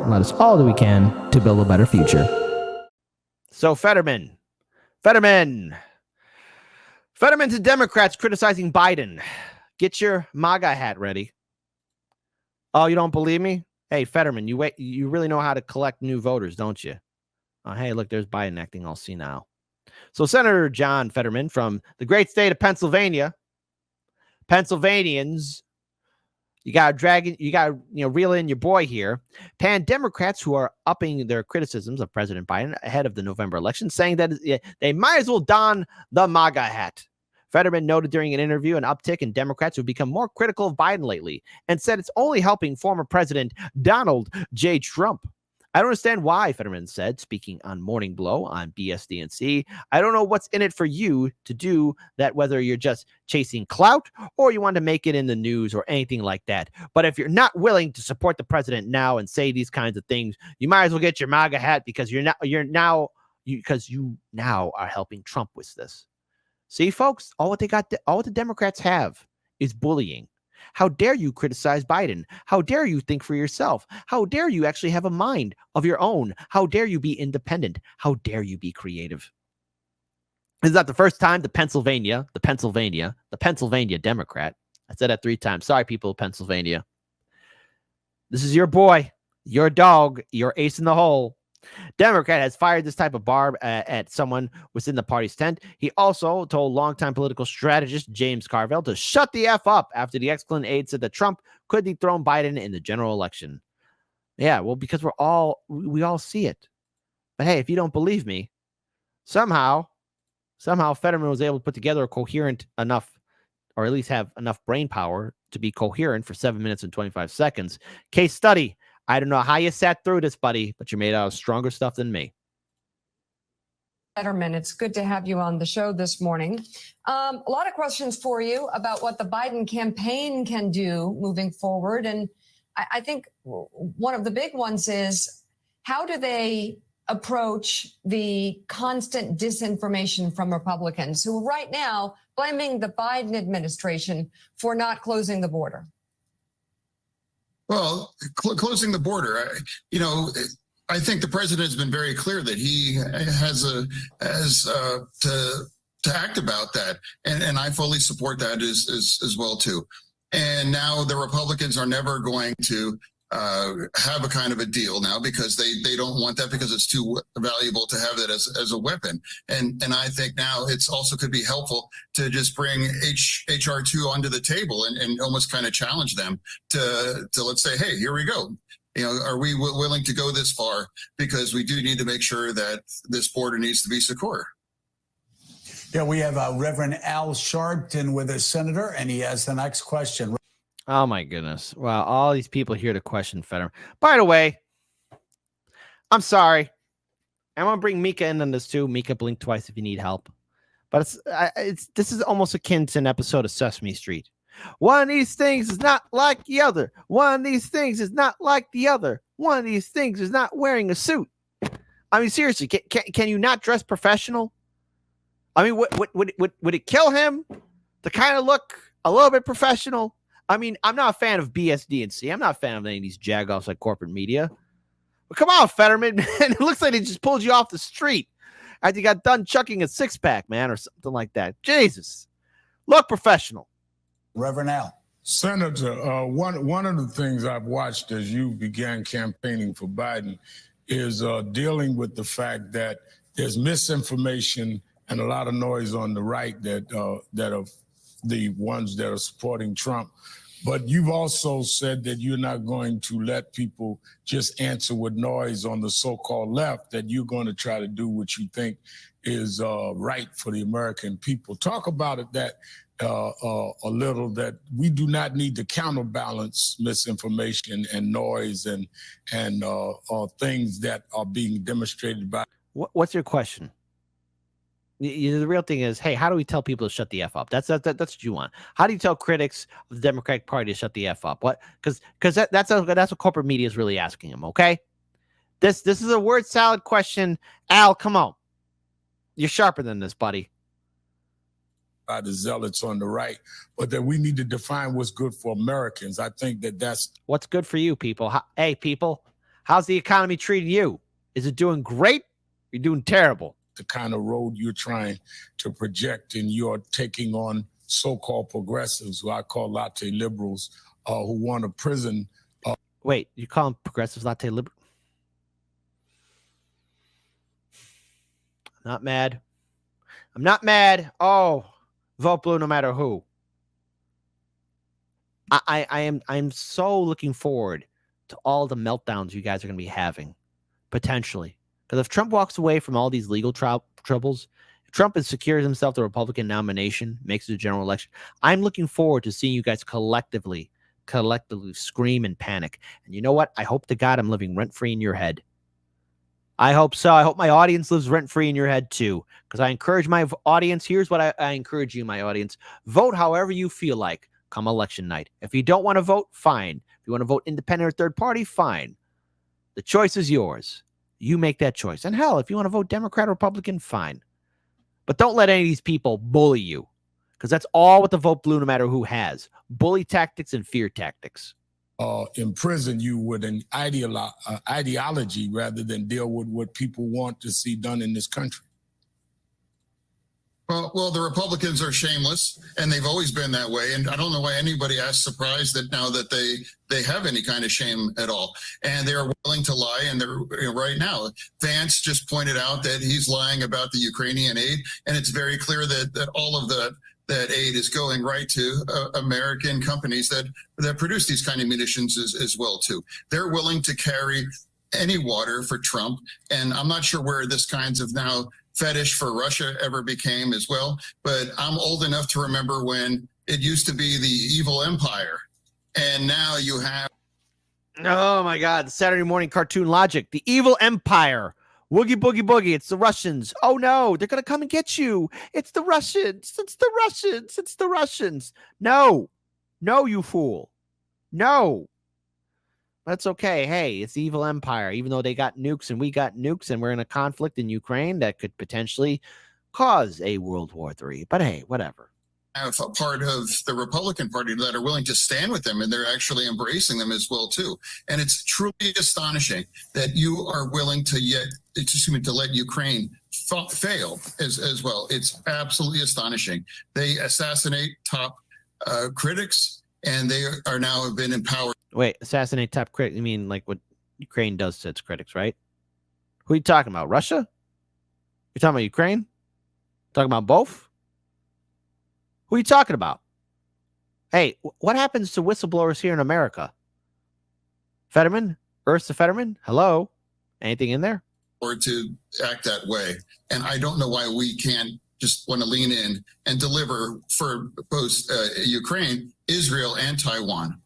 and let us all do we can to build a better future. So Fetterman to Democrats criticizing Biden. Get your MAGA hat ready. Oh, you don't believe me? Hey, Fetterman, you really know how to collect new voters, don't you? Oh, hey, look, there's Biden acting all senile. So Senator John Fetterman from the great state of Pennsylvania. Pennsylvanians, you got to reel in your boy here. Democrats who are upping their criticisms of President Biden ahead of the November election, saying that they might as well don the MAGA hat. Fetterman noted during an interview an uptick in Democrats who've become more critical of Biden lately and said it's only helping former President Donald J. Trump. I don't understand why, Fetterman said, speaking on Morning Blow on BSDNC. I don't know what's in it for you to do that, whether you're just chasing clout or you want to make it in the news or anything like that. But if you're not willing to support the president now and say these kinds of things, you might as well get your MAGA hat because you now are helping Trump with this. See, folks, all the Democrats have is bullying. How dare you criticize Biden? How dare you think for yourself? How dare you actually have a mind of your own? How dare you be independent? How dare you be creative? This is not the first time the Pennsylvania Democrat. I said that 3 times. Sorry, people of Pennsylvania. This is your boy, your dog, your ace in the hole. Democrat has fired this type of barb at someone within the party's tent. He also told longtime political strategist James Carville to shut the F up after the ex-Clinton aide said that Trump could dethrone Biden in the general election. Yeah, well, because we all see it. But hey, if you don't believe me, somehow Fetterman was able to put together a coherent enough, or at least have enough brain power to be coherent for 7 minutes and 25 seconds. Case study. I don't know how you sat through this, buddy, but you're made out of stronger stuff than me. Fetterman, it's good to have you on the show this morning. A lot of questions for you about what the Biden campaign can do moving forward. And I think one of the big ones is, how do they approach the constant disinformation from Republicans who are right now blaming the Biden administration for not closing the border? Well, closing the border, I think the president has been very clear that he has to act about that, and I fully support that as well too. And now the Republicans are never going to have a kind of a deal now because they don't want that, because it's too valuable to have that as a weapon. And I think now it's also could be helpful to just bring HR 2 onto the table and almost kind of challenge them to let's say, hey, here we go. Are we willing to go this far? Because we do need to make sure that this border needs to be secure. Yeah, we have Reverend Al Sharpton with us, Senator, and he has the next question. Oh, my goodness. Wow, all these people here to question Fetterman. By the way, I'm sorry. I'm going to bring Mika in on this too. Mika, blink twice if you need help. But this is almost akin to an episode of Sesame Street. One of these things is not like the other. One of these things is not like the other. One of these things is not wearing a suit. I mean, seriously, can you not dress professional? I mean, would it kill him to kind of look a little bit professional? I mean, I'm not a fan of BSDNC. I'm not a fan of any of these jagoffs like corporate media. But come on, Fetterman, man. It looks like they just pulled you off the street after you got done chucking a 6-pack, man, or something like that. Jesus. Look professional. Reverend Al. Senator, one of the things I've watched as you began campaigning for Biden is dealing with the fact that there's misinformation and a lot of noise on the right that are the ones that are supporting Trump. But you've also said that you're not going to let people just answer with noise on the so-called left, that you're going to try to do what you think is right for the American people. Talk about it a little, that we do not need to counterbalance misinformation and noise and things that are being demonstrated by. What's your question? The real thing is, hey, how do we tell people to shut the F up? That's what you want. How do you tell critics of the Democratic Party to shut the F up? What? Because that's what corporate media is really asking them. Okay, this is a word salad question. Al, come on, you're sharper than this, buddy. By the zealots on the right, but that we need to define what's good for Americans. I think that's what's good for you, people. Hey, people, How's the economy treating you? Is it doing great? You're doing terrible. The kind of road you're trying to project, and you're taking on so-called progressives, who I call latte liberals, who want a prison. Wait, you call them progressives latte liberal? Not mad. I'm not mad. Oh, vote blue no matter who. I'm so looking forward to all the meltdowns you guys are going to be having, potentially. Because if Trump walks away from all these legal troubles, if Trump has secured himself the Republican nomination, makes it a general election, I'm looking forward to seeing you guys collectively scream and panic. And you know what? I hope to God I'm living rent-free in your head. I hope so. I hope my audience lives rent-free in your head too. Because I encourage my audience. Here's what I encourage you, my audience. Vote however you feel like come election night. If you don't want to vote, fine. If you want to vote independent or third party, fine. The choice is yours. You make that choice. And hell, if you want to vote Democrat or Republican, fine. But don't let any of these people bully you. Because that's all what the vote blue no matter who has. Bully tactics and fear tactics. Imprison you with an ideology rather than deal with what people want to see done in this country. Well, the Republicans are shameless, and they've always been that way. And I don't know why anybody is surprised that now that they have any kind of shame at all. And they're willing to lie. And they're right now. Vance just pointed out that he's lying about the Ukrainian aid, and it's very clear that all of that aid is going right to American companies that produce these kind of munitions as well too. They're willing to carry any water for Trump, and I'm not sure where this kinds of now fetish for Russia ever became as well. But I'm old enough to remember when it used to be the evil empire, and now you have. Oh my God! The Saturday morning cartoon logic, the evil empire. Woogie boogie boogie. It's the Russians. Oh no, they're gonna come and get you. It's the Russians. It's the Russians. It's the Russians. No, you fool. No. That's okay. Hey, it's the evil empire. Even though they got nukes and we got nukes and we're in a conflict in Ukraine that could potentially cause a World War III. But hey, whatever. Have a part of the Republican Party that are willing to stand with them, and they're actually embracing them as well too. And it's truly astonishing that you are willing to let Ukraine fail as well. It's absolutely astonishing. They assassinate top critics, and they are now have been empowered. Wait, assassinate top critic? You mean like what Ukraine does to its critics, right? Who are you talking about? Russia? You're talking about Ukraine? Talking about both? Who are you talking about? Hey, what happens to whistleblowers here in America? Fetterman? Ursa Fetterman? Hello? Anything in there? Or to act that way. And I don't know why we can't just want to lean in and deliver for both Ukraine, Israel, and Taiwan.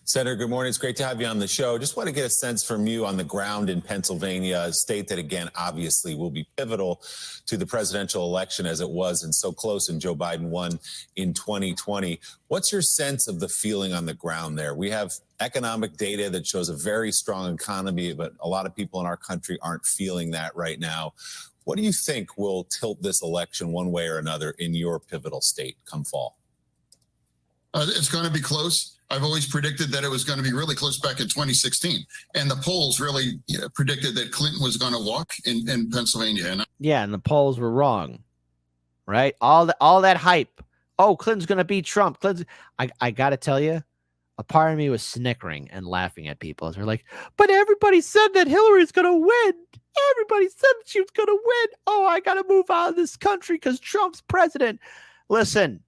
Senator, good morning. It's great to have you on the show. Just want to get a sense from you on the ground in Pennsylvania, a state that, again, obviously will be pivotal to the presidential election as it was and so close, and Joe Biden won in 2020. What's your sense of the feeling on the ground there? We have economic data that shows a very strong economy, but a lot of people in our country aren't feeling that right now. What do you think will tilt this election one way or another in your pivotal state come fall? It's going to be close. I've always predicted that it was going to be really close back in 2016. And the polls really predicted that Clinton was going to walk in Pennsylvania. And the polls were wrong, right? All that hype. Oh, Clinton's going to beat Trump. I got to tell you, a part of me was snickering and laughing at people as they're like, but everybody said that Hillary's going to win. Everybody said that she was going to win. Oh, I got to move out of this country because Trump's president. Listen.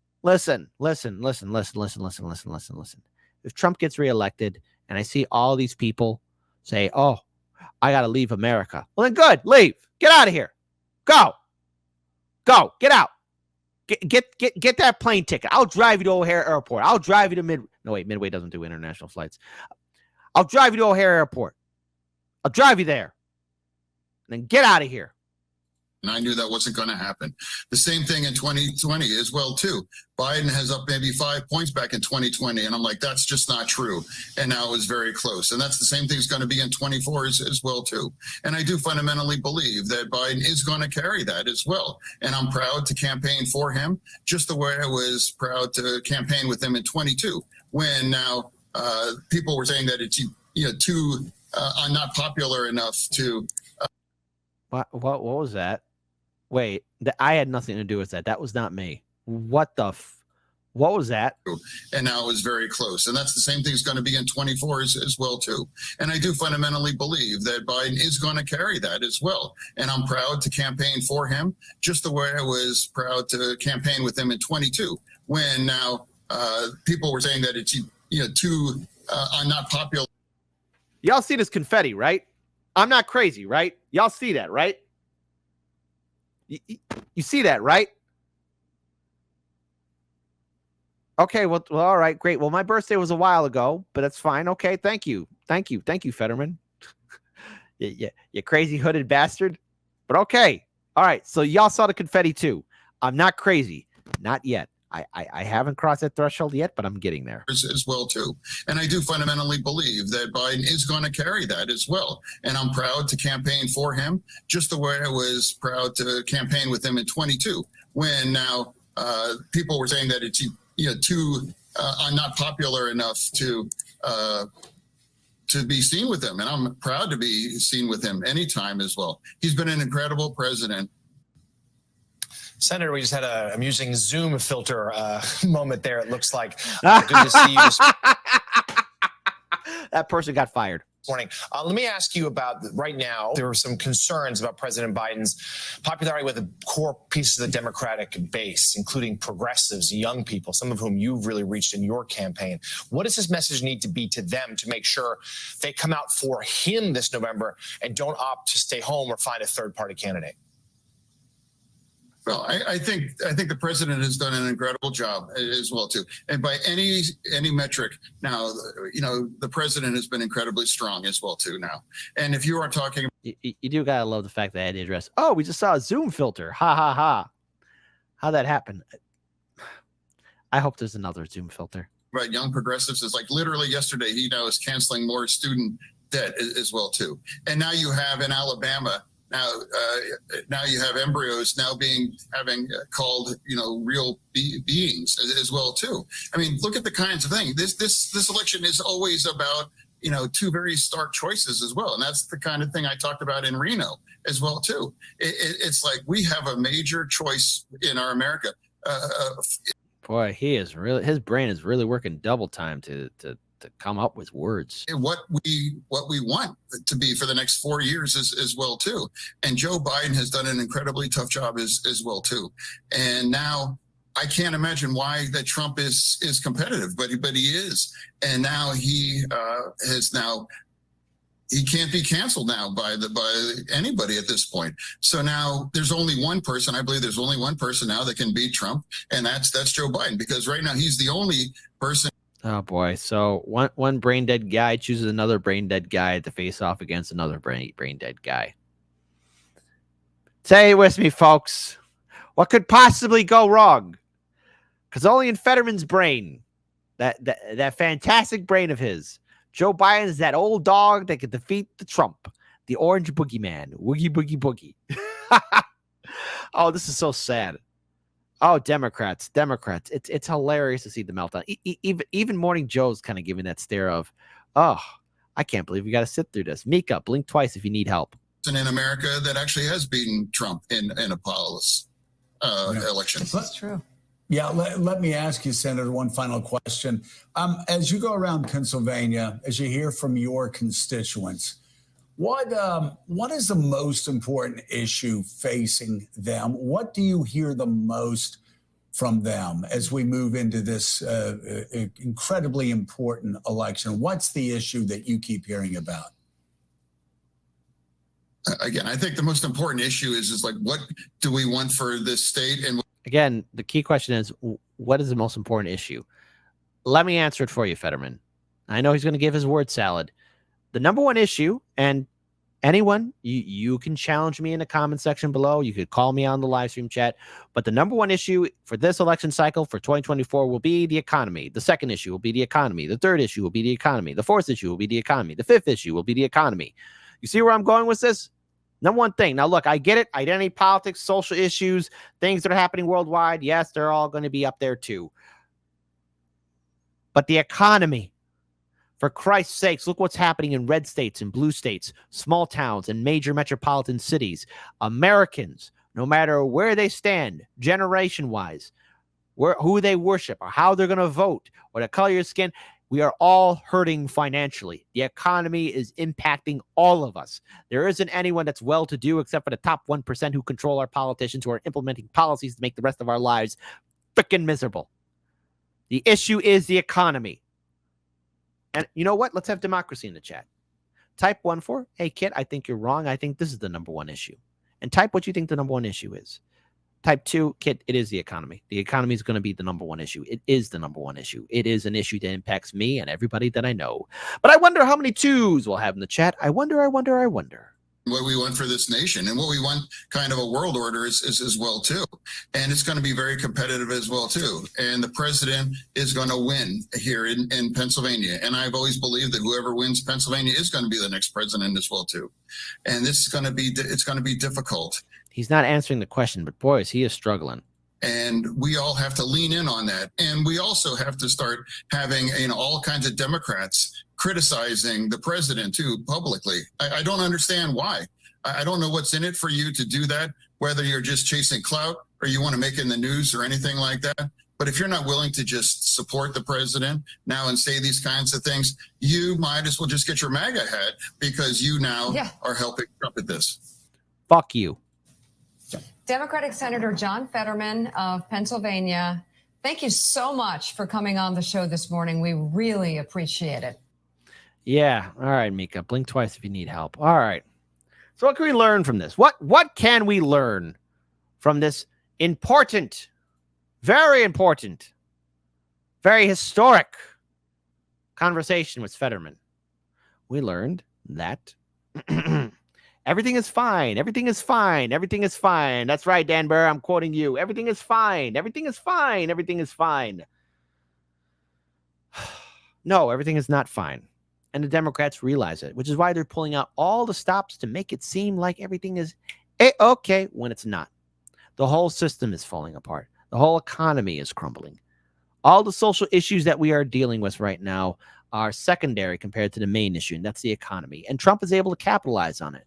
If Trump gets reelected and I see all these people say, oh, I got to leave America. Well, then good. Leave. Get out of here. Go. Get out. Get that plane ticket. I'll drive you to O'Hare Airport. I'll drive you to Midway. No, wait, Midway doesn't do international flights. I'll drive you to O'Hare Airport. I'll drive you there. And then get out of here. And I knew that wasn't going to happen. The same thing in 2020 as well, too. Biden has up maybe 5 points back in 2020. And I'm like, that's just not true. And now it was very close. And that's the same thing is going to be in 24 as well, too. And I do fundamentally believe that Biden is going to carry that as well. And I'm proud to campaign for him, just the way I was proud to campaign with him in 22, when now people were saying that it's too I'm not popular enough to. What was that? Wait, I had nothing to do with that. That was not me. What was that? And now it was very close. And that's the same thing is going to be in 24 as well, too. And I do fundamentally believe that Biden is going to carry that as well. And I'm proud to campaign for him, just the way I was proud to campaign with him in 22, when now people were saying that it's, too not popular. Y'all see this confetti, right? I'm not crazy, right? Y'all see that, right? You see that, right? Okay, well, all right, great. Well, my birthday was a while ago, but that's fine. Okay, thank you, Fetterman. you crazy hooded bastard. But okay, all right. So y'all saw the confetti too. I'm not crazy, not yet. I haven't crossed that threshold yet, but I'm getting there as well too. And I do fundamentally believe that Biden is going to carry that as well. And I'm proud to campaign for him, just the way I was proud to campaign with him in 22, when now people were saying that it's too not popular enough to be seen with him. And I'm proud to be seen with him anytime as well. He's been an incredible president. Senator, we just had an amusing Zoom filter moment there. It looks like good to see you this that person got fired. morning. Let me ask you about right now. There were some concerns about President Biden's popularity with the core pieces of the Democratic base, including progressives, young people, some of whom you've really reached in your campaign. What does his message need to be to them to make sure they come out for him this November and don't opt to stay home or find a third-party candidate? Well, I think the president has done an incredible job as well too, and by any metric now, the president has been incredibly strong as well too now. And if you are talking, you do gotta love the fact that I had the address. Oh, we just saw a Zoom filter. Ha ha ha! How'd that happen? I hope there's another Zoom filter. Right, young progressives is like literally yesterday. He now is canceling more student debt as well too, and now you have in Alabama. Now you have embryos now having called real beings as well too. I mean, look at the kinds of things. This election is always about two very stark choices as well, and that's the kind of thing I talked about in Reno as well too. It's like we have a major choice in our America. Boy, his brain is really working double time to come up with words. What we want to be for the next 4 years as well too. And Joe Biden has done an incredibly tough job as well too. And now I can't imagine why that Trump is competitive, but he is. And now he can't be canceled now by anybody at this point. So now there's only one person. I believe there's only one person now that can beat Trump, and that's Joe Biden, because right now he's the only person. Oh boy! So one brain dead guy chooses another brain dead guy to face off against another brain dead guy. Say it with me, folks. What could possibly go wrong? Because only in Fetterman's brain, that fantastic brain of his, Joe Biden is that old dog that could defeat the Trump, the orange boogeyman, woogie boogie boogie. Oh, this is so sad. Oh, Democrats. It's hilarious to see the meltdown. Even Morning Joe's kind of giving that stare of, oh, I can't believe we got to sit through this. Mika, blink twice if you need help. In America that actually has beaten Trump in a policy election. That's true. Yeah, let me ask you, Senator, one final question. As you go around Pennsylvania, as you hear from your constituents, what is the most important issue facing them? What do you hear the most from them as we move into this incredibly important election? What's the issue that you keep hearing about? Again, I think the most important issue is like, what do we want for this state? And again, the key question is, what is the most important issue? Let me answer it for you, Fetterman. I know he's going to give his word salad. The number one issue, and anyone, you can challenge me in the comment section below. You could call me on the live stream chat. But the number one issue for this election cycle for 2024 will be the economy. The second issue will be the economy. The third issue will be the economy. The fourth issue will be the economy. The fifth issue will be the economy. You see where I'm going with this? Number one thing. Now, look, I get it. Identity politics, social issues, things that are happening worldwide. Yes, they're all going to be up there too. But the economy, For Christ's sakes, look what's happening in red states and blue states, small towns and major metropolitan cities. Americans, no matter where they stand, generation-wise, who they worship or how they're going to vote or the color of your skin, we are all hurting financially. The economy is impacting all of us. There isn't anyone that's well-to-do except for the top 1% who control our politicians who are implementing policies to make the rest of our lives freaking miserable. The issue is the economy. And you know what? Let's have democracy in the chat. Type 1 for, hey, kid, I think you're wrong. I think this is the number one issue. And type what you think the number one issue is. Type 2, kid, it is the economy. The economy is going to be the number one issue. It is the number one issue. It is an issue that impacts me and everybody that I know. But I wonder how many 2s we'll have in the chat. I wonder. What we want for this nation and what we want kind of a world order is as well too. And it's going to be very competitive as well too. And the president is going to win here in Pennsylvania. And I've always believed that whoever wins Pennsylvania is going to be the next president as well too. And this is going to be, it's going to be difficult. He's not answering the question, but boys, he is struggling. And we all have to lean in on that. And we also have to start having, all kinds of Democrats criticizing the president too publicly. I don't understand why. I don't know what's in it for you to do that, whether you're just chasing clout or you want to make it in the news or anything like that. But if you're not willing to just support the president now and say these kinds of things, you might as well just get your MAGA hat because you now are helping Trump at this. Fuck you. Democratic Senator John Fetterman of Pennsylvania, thank you so much for coming on the show this morning. We really appreciate it. Yeah. All right, Mika. Blink twice if you need help. All right. So what can we learn from this? What can we learn from this important, very historic conversation with Fetterman? We learned that everything is fine. Everything is fine. Everything is fine. That's right, Dan Burr. I'm quoting you. Everything is fine. Everything is fine. Everything is fine. No, everything is not fine. And the Democrats realize it, which is why they're pulling out all the stops to make it seem like everything is okay when it's not. The whole system is falling apart. The whole economy is crumbling. All the social issues that we are dealing with right now are secondary compared to the main issue, and that's the economy. And Trump is able to capitalize on it.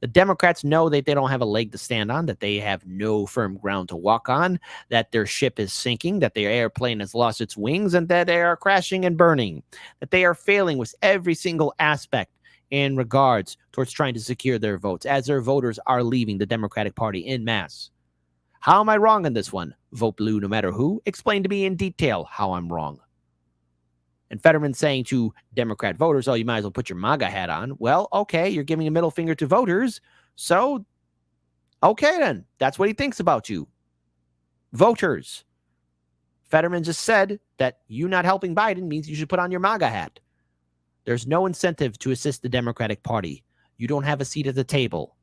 The Democrats know that they don't have a leg to stand on, that they have no firm ground to walk on, that their ship is sinking, that their airplane has lost its wings, and that they are crashing and burning, that they are failing with every single aspect in regards towards trying to secure their votes, as their voters are leaving the Democratic Party en masse. How am I wrong on this one? Vote blue no matter who. Explain to me in detail how I'm wrong. And Fetterman saying to Democrat voters, oh, you might as well put your MAGA hat on. Well, okay, you're giving a middle finger to voters. So, okay then. That's what he thinks about you. Voters. Fetterman just said that you not helping Biden means you should put on your MAGA hat. There's no incentive to assist the Democratic Party. You don't have a seat at the table.